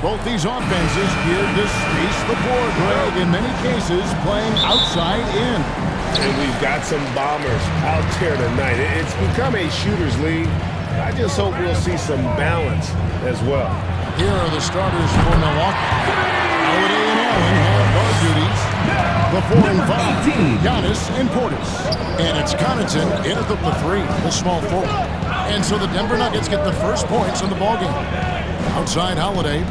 Both these offenses geared to space the floor, Greg, in many cases playing outside in. And we've got some bombers out there tonight. It's become a shooter's league. I just hope we'll see some balance as well. Here are the starters for Milwaukee. Holiday and Allen have guard duties. The 4 and 5, Giannis and Portis. And it's Connaughton in at the 3, the small forward. And so the Denver Nuggets get the first points in the ballgame. Outside Holiday.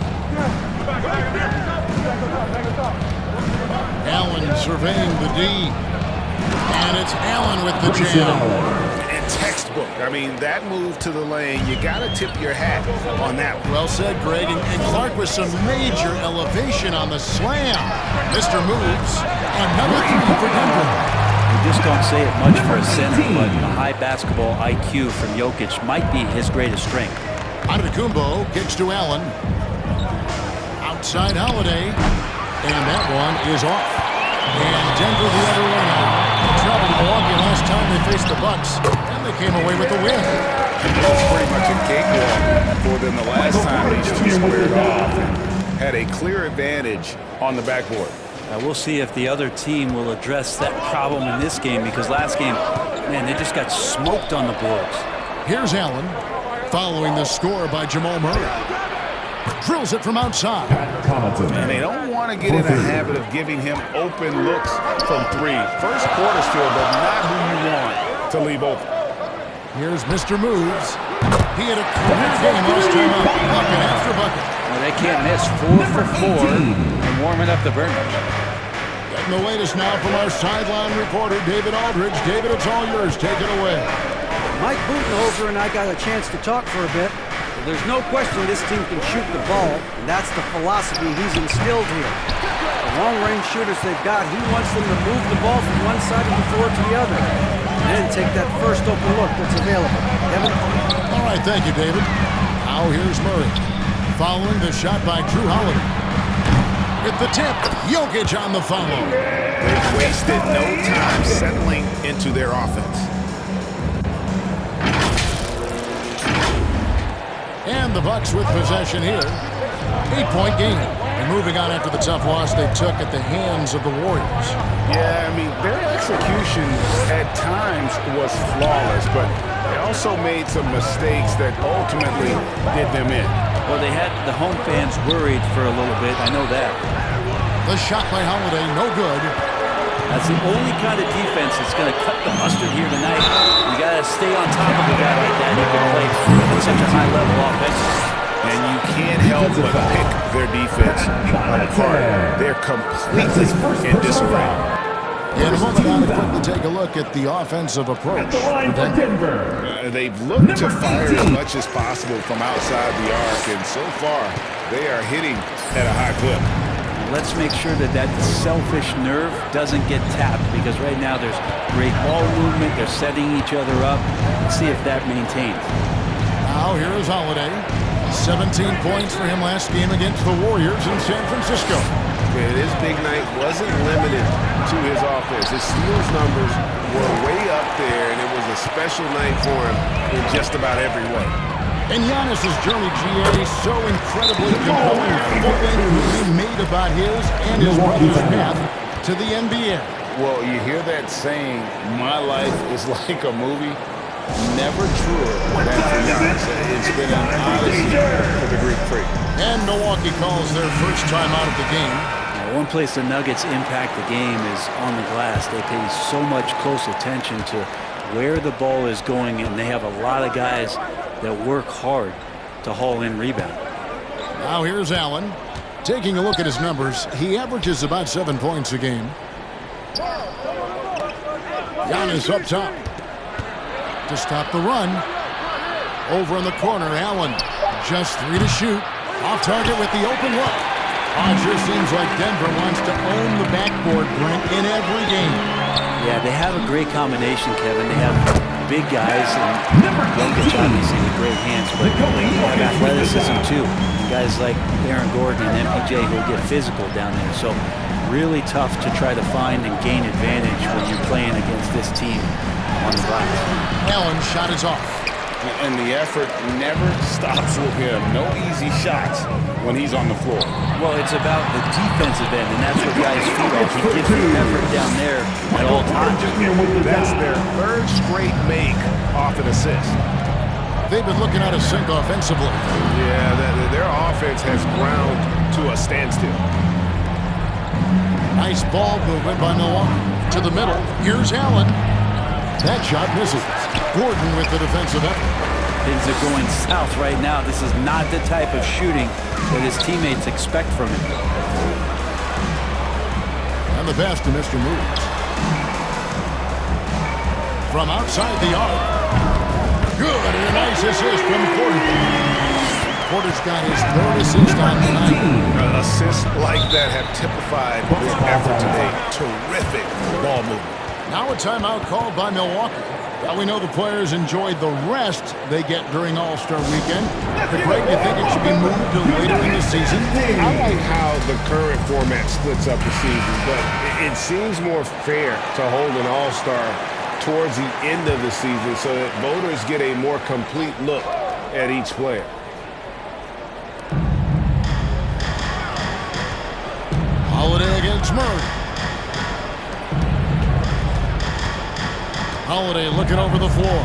Allen surveying the D. And it's Allen with the jam. And textbook. I mean, that move to the lane, you got to tip your hat on that one. Well said, Greg. And Clark with some major elevation on the slam. Mr. Moves. Another 3 for Denver. You just don't say it much for a center, but the high basketball IQ from Jokic might be his greatest strength. Antetokounmpo kicks to Allen. Outside Holiday. And that one is off. And Denver the other way now. Traveled to Milwaukee last time they faced the Bucks, and they came away with the win. It's pretty much a cakewalk for them the last time these two squared off and had a clear advantage on the backboard. We'll see if the other team will address that problem in this game, because last game, man, they just got smoked on the boards. Here's Allen, following the score by Jamal Murray. Drills it from outside. And they don't want to get in a habit of giving him open looks from 3. First quarter still, but not who you want to leave open. Here's Mr. Moves. He had a career game last time up. Bucket after bucket. Well, they can't miss 4 for 4 and warming up the burner. Getting the latest now from our sideline reporter, David Aldridge. David, it's all yours. Take it away. Mike Budenholzer and I got a chance to talk for a bit. There's no question this team can shoot the ball, and that's the philosophy he's instilled here. The long-range shooters they've got, he wants them to move the ball from one side of the floor to the other, and then take that first open look that's available. Kevin? All right, thank you, David. Now here's Murray, following the shot by Drew Holiday. With the tip, Jokic on the follow. They've wasted no time settling into their offense. And the Bucks with possession here. 8-point game. And moving on after the tough loss they took at the hands of the Warriors. Yeah, I mean, their execution at times was flawless, but they also made some mistakes that ultimately did them in. Well, they had the home fans worried for a little bit. I know that. The shot by Holiday, no good. That's the only kind of defense that's going to cut the mustard here tonight. You got to stay on top of a guy like that. You can play at such a high level offense. And you can't help but pick their defense apart. They're completely in disarray. And moving on, quickly take a look at the offensive approach. They've looked to fire as much as possible from outside the arc, and so far they are hitting at a high clip. Let's make sure that that selfish nerve doesn't get tapped, because right now there's great ball movement. They're setting each other up. Let's see if that maintains. Now here is Holiday. 17 points for him last game against the Warriors in San Francisco. And his big night wasn't limited to his offense. His steals numbers were way up there, and it was a special night for him in just about every way. And Giannis' journey, GA, so incredibly compelling. Football movie made about his and his brother's path to the NBA. Well, you hear that saying, my life is like a movie. Never truer than for Giannis. It's been an odyssey for the Greek freak. And Milwaukee calls their first time out of the game. One place the Nuggets impact the game is on the glass. They pay so much close attention to where the ball is going, and they have a lot of guys that work hard to haul in rebound. Now here's Allen. Taking a look at his numbers, he averages about 7 points a game. Giannis up top to stop the run. Over in the corner, Allen. Just 3 to shoot. Off target with the open look. It sure seems like Denver wants to own the backboard, Brent, in every game. Yeah, they have a great combination, Kevin. They have big guys, and Jokic obviously with great hands, but they have athleticism too. Guys like Aaron Gordon and MPJ who get physical down there. So really tough to try to find and gain advantage when you're playing against this team on the glass. Allen shot is off. And the effort never stops with him. No easy shots when he's on the floor. Well, it's about the defensive end, and that's what guys feed off. He gives the effort down there at all times. That's their third straight make off an assist. They've been looking out of sync offensively. Yeah, their offense has ground to a standstill. Nice ball movement by Milwaukee. To the middle. Here's Allen. That shot misses. Gordon with the defensive effort. Things are going south right now. This is not the type of shooting that his teammates expect from him. And the pass to Mr. Moves. From outside the arc. Good, and a nice assist from Porter. Porter's got his third assist on the night. Assists like that have typified his effort today. Terrific ball movement. Now a timeout called by Milwaukee. Well, we know the players enjoyed the rest they get during All-Star Weekend. But Greg, you think it should be moved to later in the season? I like how the current format splits up the season, but it seems more fair to hold an All-Star towards the end of the season so that voters get a more complete look at each player. Holiday against Murray. Holiday looking over the floor.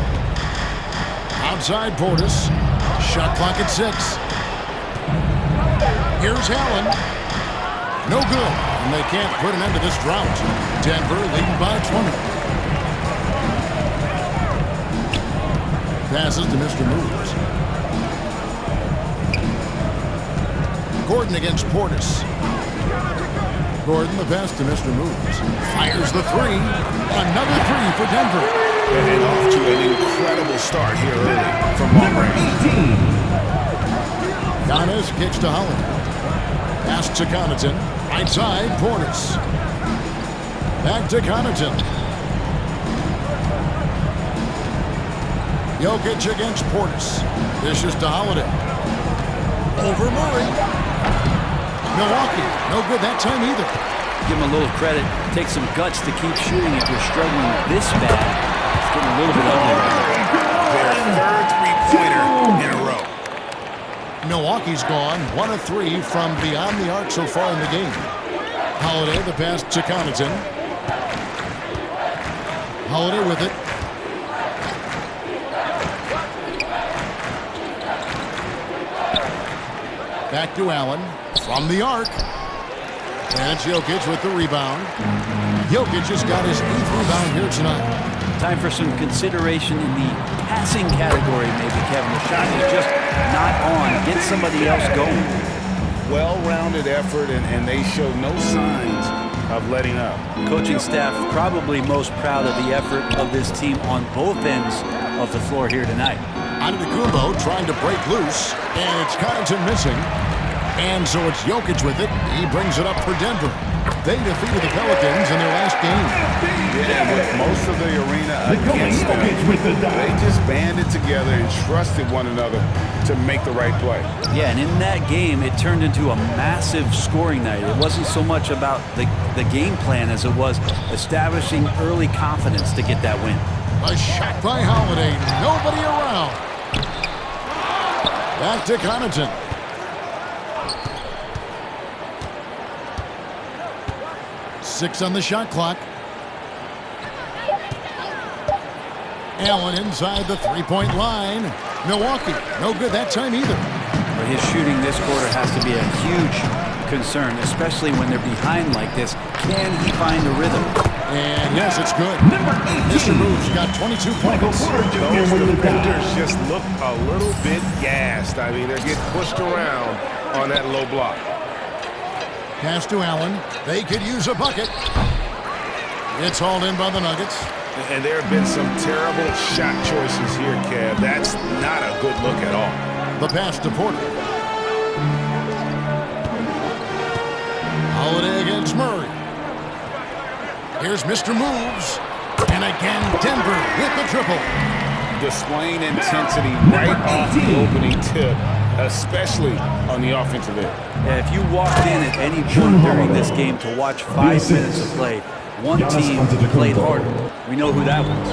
Outside Portis. Shot clock at 6. Here's Allen. No good. And they can't put an end to this drought. Denver leading by 20. Passes to Mr. Moves. Gordon against Portis. Gordon, the pass to Mr. Moves. Fires the three. Another three for Denver. And off to an incredible start here early from long range. Giannis kicks to Holiday. Pass to Connaughton. Right side, Portis. Back to Connaughton. Jokic against Portis. Dishes to Holiday. Over Murray. Milwaukee, no good that time either. Give him a little credit. Take some guts to keep shooting if you're struggling this bad. It's getting a little bit ugly right now. Their third three-pointer in a row. Milwaukee's gone 1 of 3 from beyond the arc so far in the game. Holiday, the pass to Connaughton. Holiday with it. Back to Allen. From the arc. And it's Jokic with the rebound. Jokic has got his 8th rebound here tonight. Time for some consideration in the passing category, maybe, Kevin. The shot is just not on. Get somebody else going. Well-rounded effort, and they show no signs of letting up. Coaching staff probably most proud of the effort of this team on both ends of the floor here tonight. Antetokounmpo trying to break loose, and it's Connaughton missing. And so it's Jokic with it. He brings it up for Denver. They defeated the Pelicans in their last game. Yeah, with most of the arena against them, they just banded together and trusted one another to make the right play. Yeah, and in that game, it turned into a massive scoring night. It wasn't so much about the game plan as it was establishing early confidence to get that win. A shot by Holiday. Nobody around. Back to Connaughton. Six on the shot clock. Allen inside the three-point line. Milwaukee, no good that time either. But his shooting this quarter has to be a huge concern, especially when they're behind like this. Can he find a rhythm? And yes, it's good. Mr. Moves got 22 points. Those defenders just look a little bit gassed. I mean, they're getting pushed around on that low block. Pass to Allen. They could use a bucket. It's hauled in by the Nuggets. And there have been some terrible shot choices here, Kev. That's not a good look at all. The pass to Porter. Holiday against Murray. Here's Mr. Moves. And again, Denver with the triple. Displaying intensity right off the opening tip, especially on the offensive end. Yeah, if you walked in at any point during this game to watch 5 minutes of play, one team played harder. We know who that was.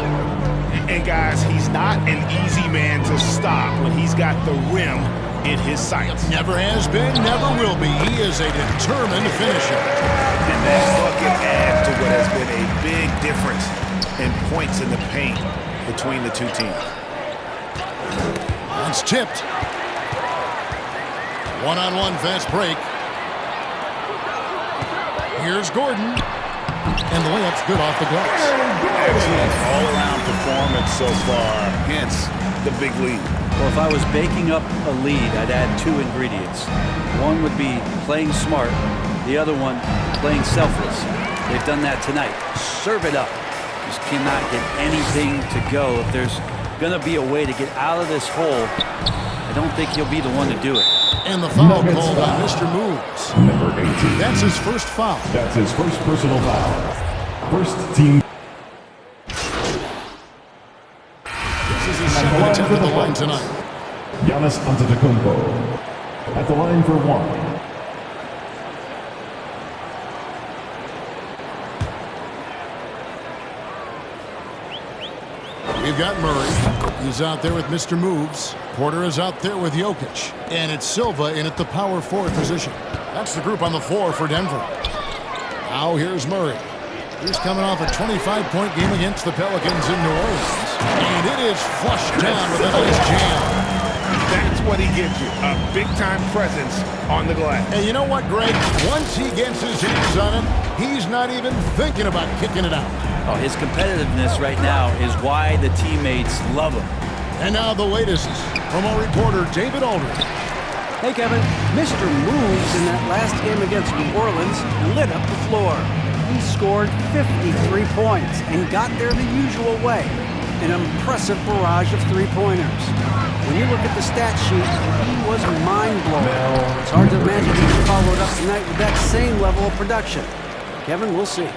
And guys, he's not an easy man to stop when he's got the rim in his sights. Never has been, never will be. He is a determined finisher. And that bucket adds to what has been a big difference in points in the paint between the two teams. That's tipped. One-on-one fast break. Here's Gordon. And the layup's good off the glass. Excellent all-around performance so far, hence the big lead. Well, if I was baking up a lead, I'd add two ingredients. One would be playing smart. The other one, playing selfless. They've done that tonight. Serve it up. Just cannot get anything to go. If there's going to be a way to get out of this hole, I don't think he'll be the one to do it. And the foul called on Mr. Moves. Number 18. That's his first foul. That's his first personal foul. First team. This is his second attempt at the line tonight. Giannis Antetokounmpo at the line for one. We've got Murray. He's out there with Mr. Moves. Porter is out there with Jokic. And it's Silva in at the power forward position. That's the group on the floor for Denver. Now here's Murray. He's coming off a 25-point game against the Pelicans in New Orleans. And it is flushed down with a nice jam. That's what he gives you, a big-time presence on the glass. And you know what, Greg? Once he gets his hands on it, he's not even thinking about kicking it out. Oh, his competitiveness right now is why the teammates love him. And now the latest from our reporter, David Aldridge. Hey, Kevin. Mr. Moves in that last game against New Orleans lit up the floor. He scored 53 points and got there the usual way. An impressive barrage of three-pointers. When you look at the stat sheet, he was mind-blowing. It's hard to imagine he followed up tonight with that same level of production. Kevin, we'll see.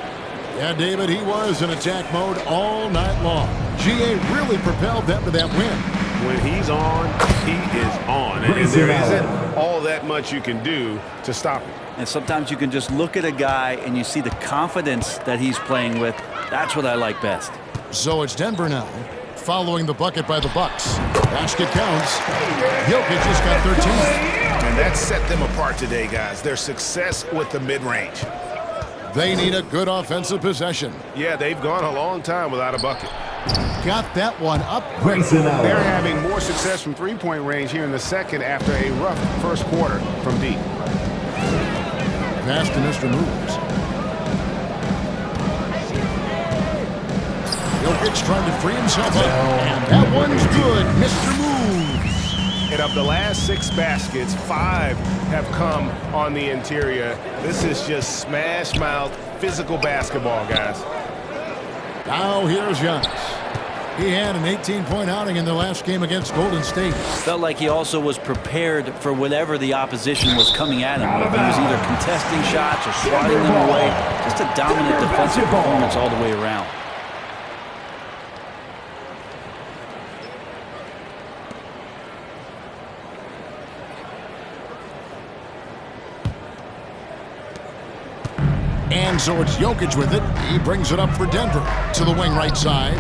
Yeah, David, he was in attack mode all night long. GA really propelled them to that win. When he's on, he is on. And there isn't all that much you can do to stop him. And sometimes you can just look at a guy and you see the confidence that he's playing with. That's what I like best. So it's Denver now, following the bucket by the Bucks. Basket counts. Jokic just got 13. And that set them apart today, guys. Their success with the mid-range. They need a good offensive possession. Yeah, they've gone a long time without a bucket. Got that one up quick. Grayson Allen. They're having more success from three-point range here in the second after a rough first quarter from deep. Pass to Mr. Moves. Jokic trying to free himself up. And that one's good. Mr. Moves. And of the last 6 baskets, 5 have come on the interior. This is just smash-mouth physical basketball, guys. Now here's Giannis. He had an 18-point outing in the last game against Golden State. Felt like he also was prepared for whatever the opposition was coming at him. If he was either contesting shots or swatting them away. Just a dominant defensive performance all the way around. And so it's Jokic with it. He brings it up for Denver. To the wing right side.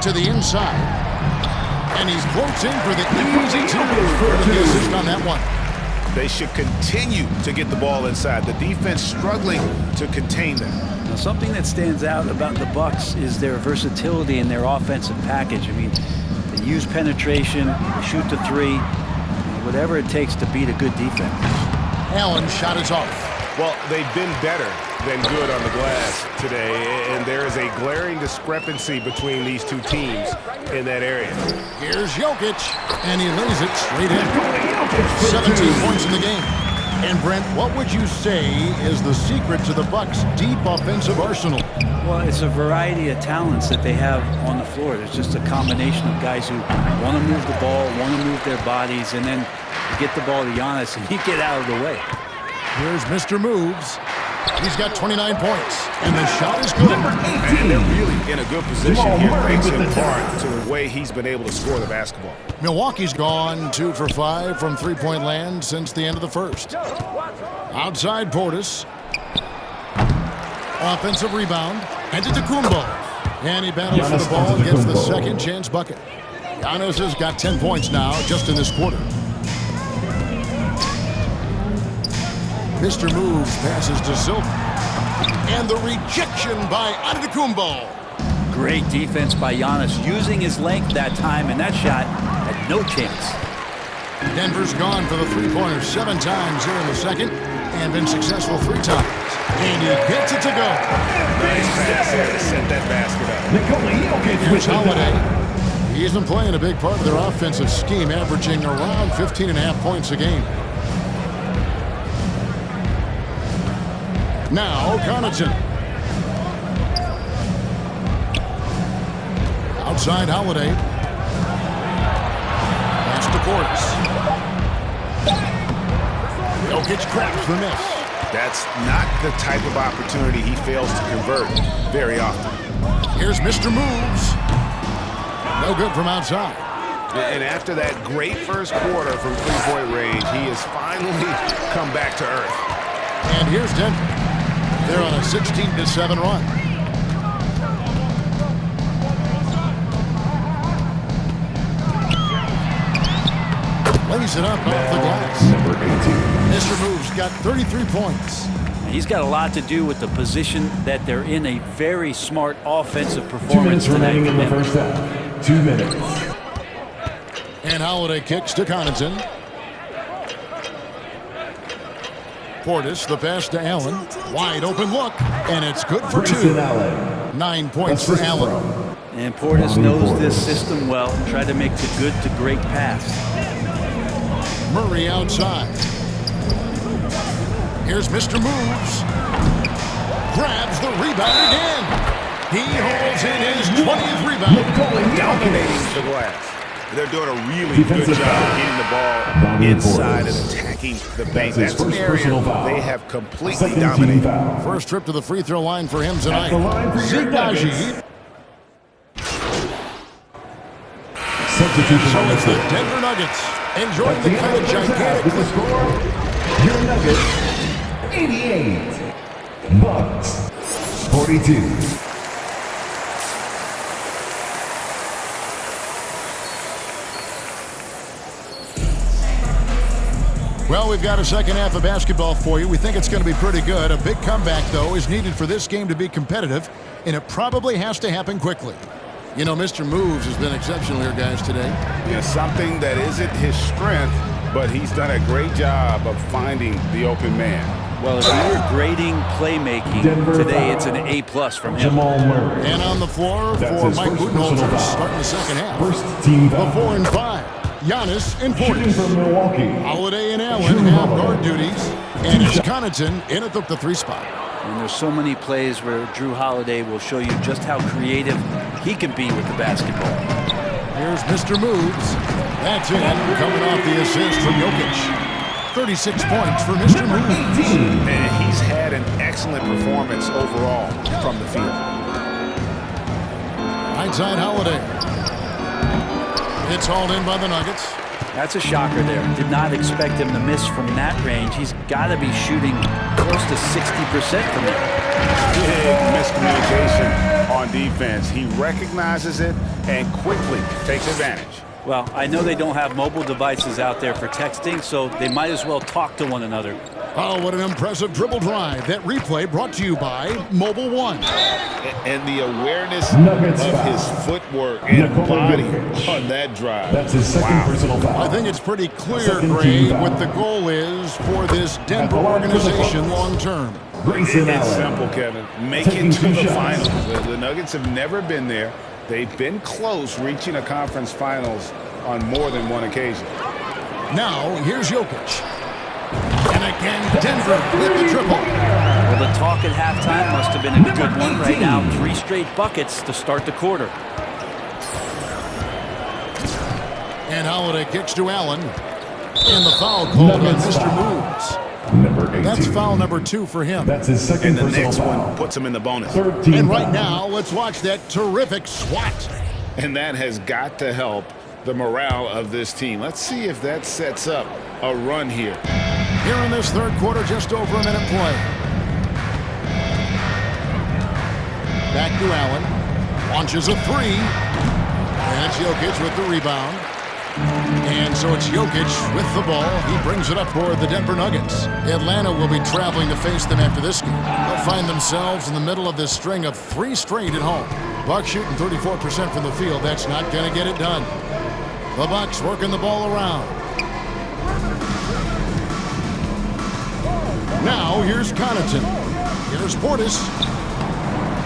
To the inside. And he floats in for the easy two. The assist on that one. They should continue to get the ball inside. The defense struggling to contain them. Now, something that stands out about the Bucks is their versatility in their offensive package. I mean, they use penetration, they shoot the three, whatever it takes to beat a good defense. Allen's shot is off. Well, they've been better than good on the glass today, and there is a glaring discrepancy between these two teams in that area. Here's Jokic, and he lays it straight in. 17 points in the game. And Brent, what would you say is the secret to the Bucks' deep offensive arsenal? Well, it's a variety of talents that they have on the floor. There's just a combination of guys who want to move the ball, want to move their bodies, and then get the ball to Giannis and he get out of the way. Here's Mr. Moves. He's got 29 points, and the shot is good. And they're really in a good position here, thanks in part to the way he's been able to score the basketball. Milwaukee's gone 2 for 5 from three-point land since the end of the first. Outside Portis. Offensive rebound. Antetokounmpo. And he battles for the ball and gets the second chance bucket. Giannis has got 10 points now just in this quarter. Mr. Moves passes to Silva. And the rejection by Antetokounmpo. Great defense by Giannis, using his length that time, and that shot had no chance. Denver's gone for the three-pointer 7 times here in the second and been successful 3 times. And he gets it to go. Nice pass there to set that basket up. Here's Holiday. He's been playing a big part of their offensive scheme, averaging around 15.5 points a game. Now, Connaughton. Outside Holiday. Pass to Portis. Jokic grabs the miss. That's not the type of opportunity he fails to convert very often. Here's Mr. Moves. No good from outside. And after that great first quarter from three-point range, he has finally come back to earth. And here's Denver. They're on a 16-7 run. Lays it up off the glass. Number 18. Mr. Moves got 33 points. He's got a lot to do with the position that they're in. A very smart offensive 2 performance minutes tonight. remaining in the first half. 2 minutes. And Holiday kicks to Connaughton. Portis, the pass to Allen. Wide open look, and it's good for 2. Grayson Allen. 9 points for Allen. And Portis knows this system well. Tried to make the good to great pass. Murray outside. Here's Mr. Moves. Grabs the rebound again. He holds in his 20th rebound. Dominating the glass. They're doing a really good job of getting the ball inside and attacking the paint. That's an area they have completely dominated. First trip to the free throw line for him tonight. the line for your Zignaji. Substitution So on it's the the Denver Nuggets enjoying the kind of gigantic with the score. Your Nuggets 88. Bucks 42. Well, we've got a second half of basketball for you. We think it's going to be pretty good. A big comeback, though, is needed for this game to be competitive, and it probably has to happen quickly. You know, Mr. Moves has been exceptional here, guys, today. Yeah, something that isn't his strength, but he's done a great job of finding the open man. Well, if you're grading playmaking Denver today, foul. it's an A+ from him. Jamal Murray. And on the floor That's for his Mike first Budenholzer personal foul. starting the second half. First team The foul. 4 and 5. Giannis and Shooting Portis. from Milwaukee. Holiday and Allen Drew have Holiday. guard duties. And it's Connaughton in at the 3 spot. And there's so many plays where Drew Holiday will show you just how creative he can be with the basketball. Here's Mr. Moves. That's in, coming off the assist from Jokic. 36 points for Mr. Moves. And he's had an excellent performance overall from the field. Right side Holiday. It's hauled in by the Nuggets. That's a shocker there. Did not expect him to miss from that range. He's got to be shooting close to 60% from there. Big miscommunication on defense. He recognizes it and quickly takes advantage. Well, I know they don't have mobile devices out there for texting, so they might as well talk to one another. Oh, what an impressive dribble drive. That replay brought to you by Mobile One. And the awareness Nuggets of foul. his footwork and Nikola body Jokic. on that drive. That's his second personal foul. I think it's pretty clear, Second Gray, team foul. what the goal is for this Denver At the line for the organization Bucks. long term. Grayson It's Allen. simple, Kevin. Make Taking it to 2 the shots. finals. The Nuggets have never been there. They've been close reaching a conference finals on more than one occasion. Now, here's Jokic. And again, Denver with the triple. Well, the talk at halftime must have been a good one. Right now, 3 straight buckets to start the quarter. And Holiday kicks to Allen. And the foul called on Nuggets Mr. foul. Moves. Number 18. That's foul number 2 for him. That's his second And the personal next foul. one puts him in the bonus. 13 And right foul. now, let's watch that terrific swat. And that has got to help the morale of this team. Let's see if that sets up a run here. Here in this third quarter, just over a minute play. Back to Allen. Launches a three. And it's Jokic with the rebound. And so it's Jokic with the ball. He brings it up for the Denver Nuggets. Atlanta will be traveling to face them after this game. They'll find themselves in the middle of this string of 3 straight at home. Bucks shooting 34% from the field. That's not going to get it done. The Bucks working the ball around. Now here's Connaughton. Here's Portis.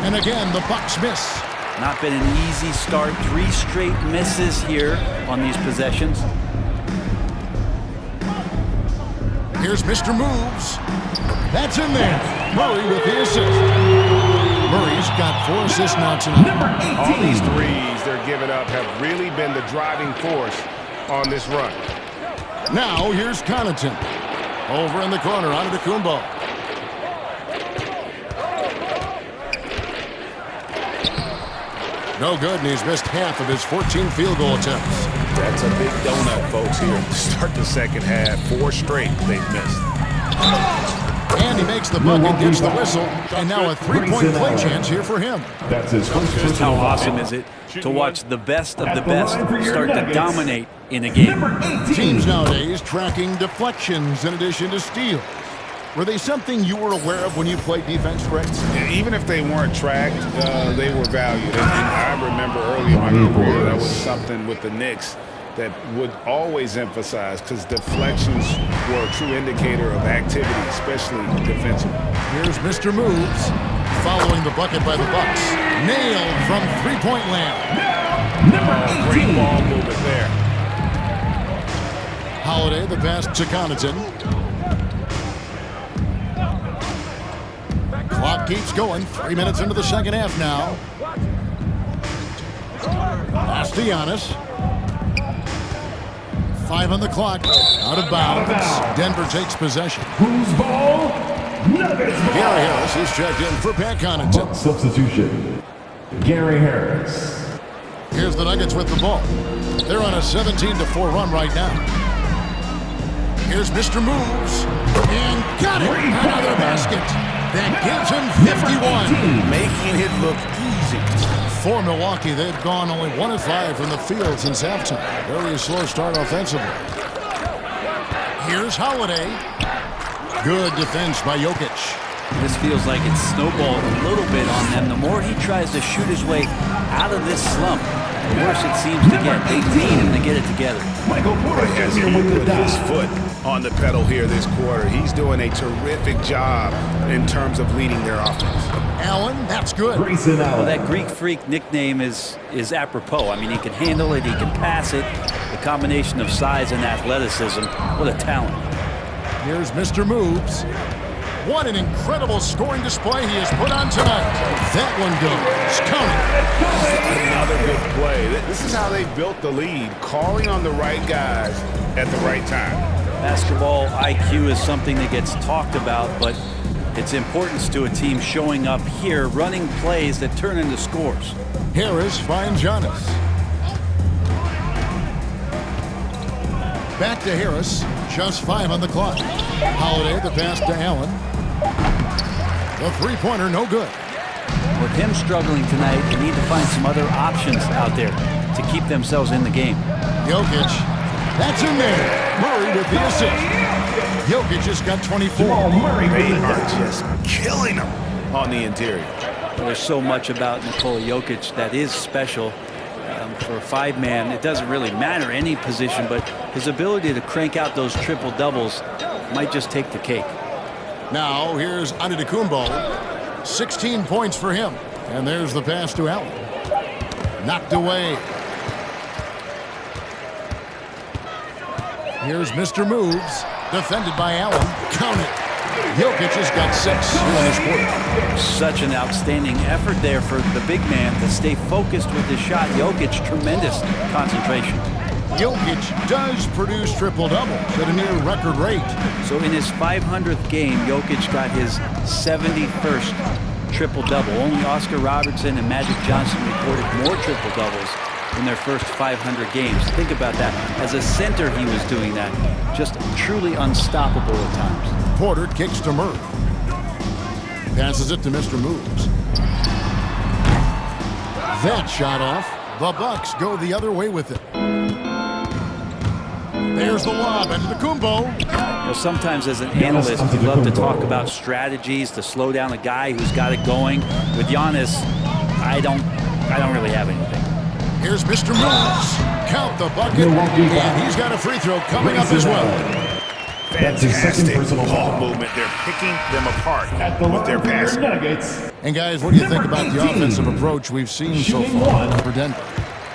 And again, the Bucks miss. Not been an easy start. 3 straight misses here on these possessions. Here's Mr. Moves. That's in there. Murray with the assist. Murray's got 4 assists now tonight. All these threes they're giving up have really been the driving force on this run. Now here's Connaughton. Over in the corner, Antetokounmpo. No good, and he's missed half of his 14 field goal attempts. That's a big donut, folks, here to start the second half. 4 straight they've missed. And he makes the bucket, gets the whistle, and now a 3-point play chance here for him. That's his first Just personal how awesome foul. is it to watch the best of the best start to dominate in a game? Teams nowadays tracking deflections in addition to steals. Were they something you were aware of when you played defense, Greg? Even if they weren't tracked, they were valued. And I remember early in my career, that was something with the Knicks that would always emphasize, because deflections were a true indicator of activity, especially defensively. Here's Mr. Moves, following the bucket by the Bucks. Nailed from three-point land. Great ball movement there. Holiday, the pass to Connaughton. Clock keeps going. 3 minutes into the second half now. Pass to Giannis. 5 on the clock. Out of bounds. Denver takes possession. Whose ball? Nuggets ball. Gary Harris is checked in for Pat Connaughton. Buck substitution. Gary Harris. Here's the Nuggets with the ball. They're on a 17-4 run right now. Here's Mr. Moves. And got it. Another basket. That gives him 51. Making it look easy. For Milwaukee, they've gone only 1 of 5 from the field since halftime. Very slow start offensively. Here's Holiday. Good defense by Jokic. This feels like it's snowballed a little bit on them. The more he tries to shoot his way out of this slump, the worse it seems to get. They need him to get it together. Michael Porter As Jr. he with the put his dot. foot on the pedal here this quarter, he's doing a terrific job in terms of leading their offense. Allen, that's good. Grayson Allen. That Greek Freak nickname is apropos. I mean, he can handle it, he can pass it. The combination of size and athleticism, what a talent. Here's Mr. Moves. What an incredible scoring display he has put on tonight. That one goes. Count it. Another good play. This is how they built the lead, calling on the right guys at the right time. Basketball IQ is something that gets talked about, but its importance to a team showing up here, running plays that turn into scores. Harris finds Giannis. Back to Harris. Just 5 on the clock. Holiday, the pass to Allen. The three-pointer, no good. With him struggling tonight, they need to find some other options out there to keep themselves in the game. Jokic. That's in there. Murray with the assist. Jokic just got 24. Murray They with the are dot. just killing him on the interior. There's so much about Nikola Jokic that is special. For a 5-man, it doesn't really matter any position, but his ability to crank out those triple doubles might just take the cake. Now here's Antetokounmpo. 16 points for him. And there's the pass to Allen. Knocked away. Here's Mr. Moves. Defended by Allen. Count it. Jokic has got 6 here in this quarter. Such an outstanding effort there for the big man to stay focused with his shot. Jokic, tremendous concentration. Jokic does produce triple-doubles at a near record rate. So in his 500th game, Jokic got his 71st triple-double. Only Oscar Robertson and Magic Johnson recorded more triple-doubles in their first 500 games. Think about that. As a center, he was doing that. Just truly unstoppable at times. Porter kicks to Murray. Passes it to Mr. Moves. That shot off. The Bucks go the other way with it. There's the lob into the Kumbo. Sometimes as an analyst, you love to talk about strategies to slow down a guy who's got it going. With Giannis, I don't really have anything. Here's Mr. Moves. Count the bucket. And he's got a free throw coming up as well. Fantastic ball movement. They're picking them apart with their passing. And guys, what do you think about the offensive approach we've seen so far for Denver?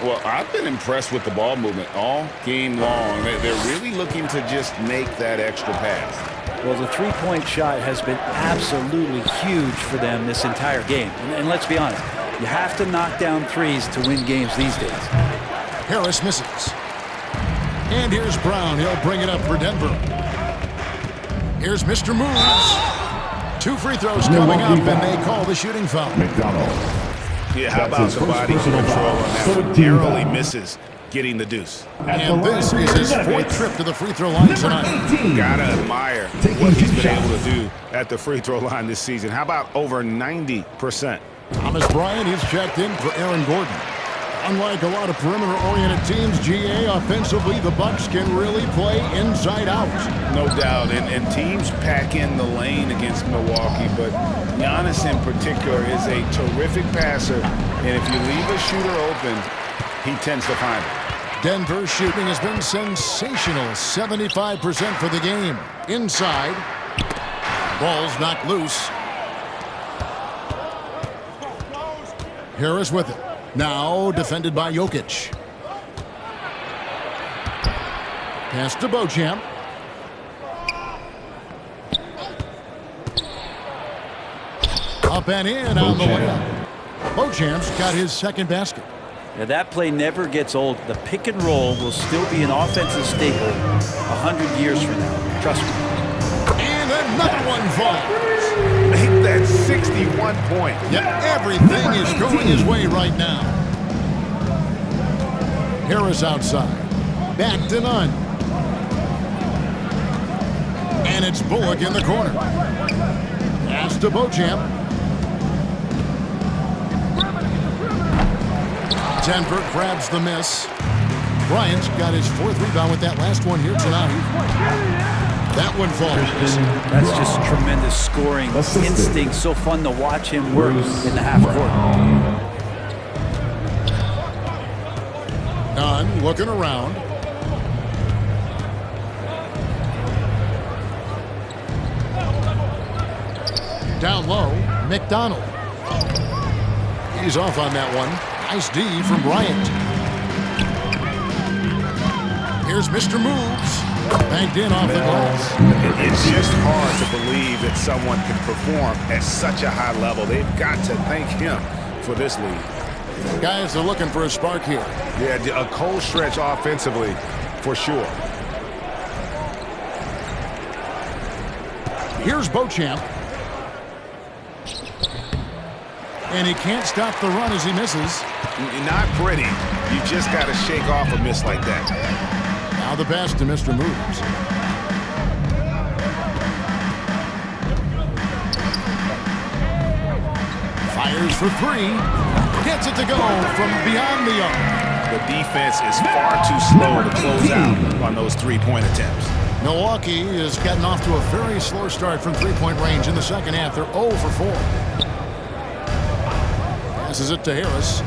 Well, I've been impressed with the ball movement all game long. They're really looking to just make that extra pass. Well, the three-point shot has been absolutely huge for them this entire game. And let's be honest, you have to knock down threes to win games these days. Harris misses. And here's Brown. He'll bring it up for Denver. Here's Mr. Moves. 2 free throws coming up, and they call the shooting foul. McDonald. Yeah, how about the body control on that one? Narrowly misses getting the deuce. And this is his 4th trip to the free throw line tonight. Gotta admire what he's been able to do at the free throw line this season. How about over 90%? Thomas Bryant, he's checked in for Aaron Gordon. Unlike a lot of perimeter-oriented teams, GA, offensively, the Bucks can really play inside out. No doubt, and teams pack in the lane against Milwaukee, but Giannis in particular is a terrific passer, and if you leave a shooter open, he tends to find it. Denver's shooting has been sensational, 75% for the game. Inside, ball's knocked loose. Harris with it. Now defended by Jokic. Pass to Beauchamp. Up and in on the way. Beauchamp's got his 2nd basket. Now that play never gets old. The pick and roll will still be an offensive staple 100 years from now. Trust me. And another one falls. Make that 61 point. Yep, everything is going his way right now. Harris outside. Back to none. And it's Bullock in the corner. Pass to Beauchamp. Denver grabs the miss. Bryant's got his 4th rebound with that last one here tonight. That one falls. That's just tremendous scoring instinct. So fun to watch him work in the half court. Nunn looking around. Down low, McDonald. He's off on that one. Nice D from Bryant. Here's Mr. Moves. Banked in off the glass. It's just hard to believe that someone can perform at such a high level. They've got to thank him for this lead. Guys are looking for a spark here. Yeah, a cold stretch offensively for sure. Here's Beauchamp. And he can't stop the run as he misses. Not pretty. You just got to shake off a miss like that. Now the pass to Mr. Moves. Fires for 3. Gets it to go from beyond the arc. The defense is far too slow to close out on those 3-point attempts. Milwaukee has gotten off to a very slow start from 3-point range in the second half. They're 0 for 4. Passes it to Harris.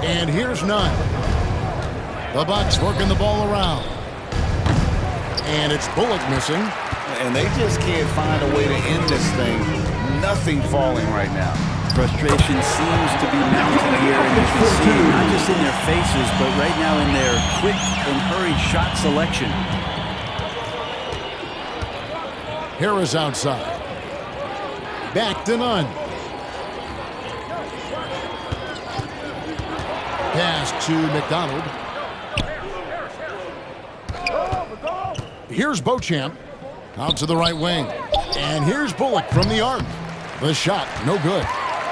And here's Nunn. The Bucks working the ball around. And it's Bullock missing. And they just can't find a way to end this thing. Nothing falling right now. Frustration seems to be mounting here, and you can see it not just in their faces, but right now in their quick and hurried shot selection. Harris outside. Back to Nunn. Pass to McDonald. Here's Beauchamp. Out to the right wing. And here's Bullock from the arc. The shot, no good.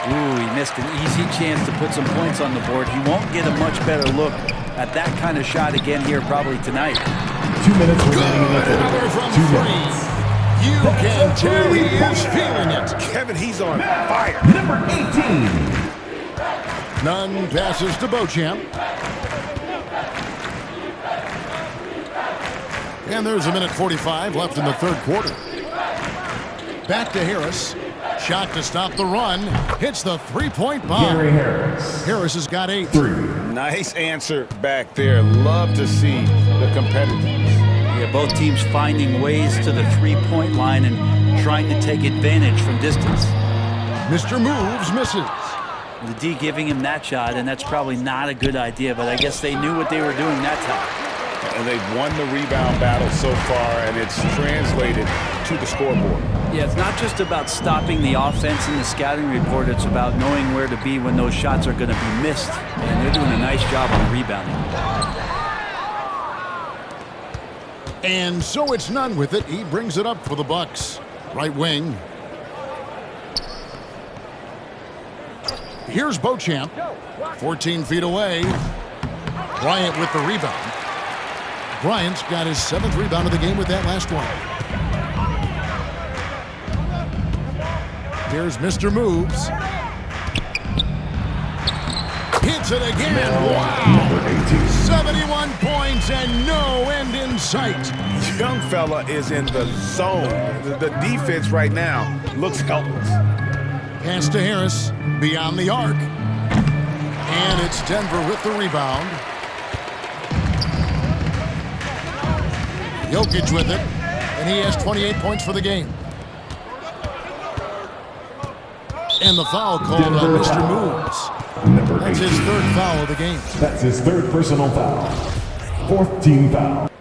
Ooh, he missed an easy chance to put some points on the board. He won't get a much better look at that kind of shot again here probably tonight. 2 minutes remaining in the third. Another from 2 3. minutes. You can tell he is feeling it. Kevin, he's on fire. Number 18. Nunn passes to Beauchamp. And there's a minute 45 left in the third quarter. Back to Harris. Shot to stop the run. Hits the three-point bomb. Gary Harris. Harris has got 8. 3. Nice answer back there. Love to see the competitiveness. Yeah, both teams finding ways to the three-point line and trying to take advantage from distance. Mr. Moves misses. The D giving him that shot, and that's probably not a good idea, but I guess they knew what they were doing that time. And they've won the rebound battle so far, and it's translated to the scoreboard. Yeah, it's not just about stopping the offense in the scouting report. It's about knowing where to be when those shots are going to be missed. And they're doing a nice job on rebounding. And so it's Nunn with it. He brings it up for the Bucks. Right wing. Here's Beauchamp. 14 feet away. Bryant with the rebound. Bryant's got his 7th rebound of the game with that last one. Here's Mr. Moves. Hits it again. Wow. 71 points and no end in sight. Young fella is in the zone. The defense right now looks helpless. Pass to Harris. Beyond the arc. And it's Denver with the rebound. Jokic with it, and he has 28 points for the game. And the foul called on Mr. Moves. That's his 3rd foul of the game. That's his 3rd personal foul. 4th team foul.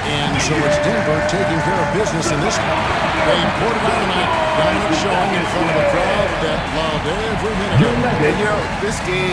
And so it's Denver taking care of business in this one. They poured it on tonight. Dominant showing in front of a crowd that loved every minute. And, this game